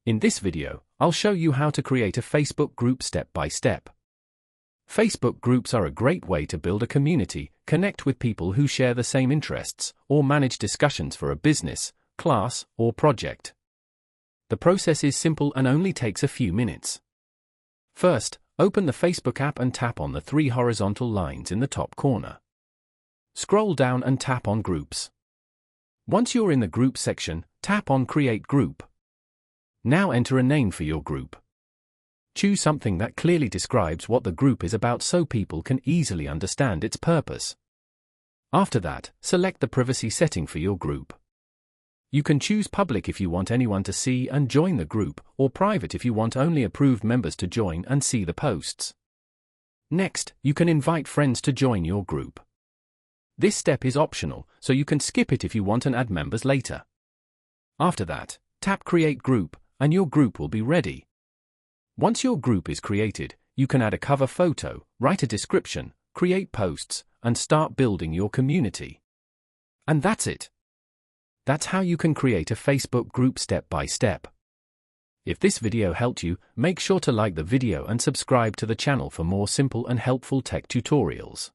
In this video, I'll show you how to create a Facebook group step by step. Facebook groups are a great way to build a community, connect with people who share the same interests, or manage discussions for a business, class, or project. The process is simple and only takes a few minutes. First, open the Facebook app and tap on the three horizontal lines in the top corner. Scroll down and tap on Groups. Once you're in the Group section, tap on Create Group. Now enter a name for your group. Choose something that clearly describes what the group is about so people can easily understand its purpose. After that, select the privacy setting for your group. You can choose public if you want anyone to see and join the group, or private if you want only approved members to join and see the posts. Next, you can invite friends to join your group. This step is optional, so you can skip it if you want and add members later. After that, tap Create Group, and your group will be ready. Once your group is created, you can add a cover photo, write a description, create posts, and start building your community. And that's it. That's how you can create a Facebook group step by step. If this video helped you, make sure to like the video and subscribe to the channel for more simple and helpful tech tutorials.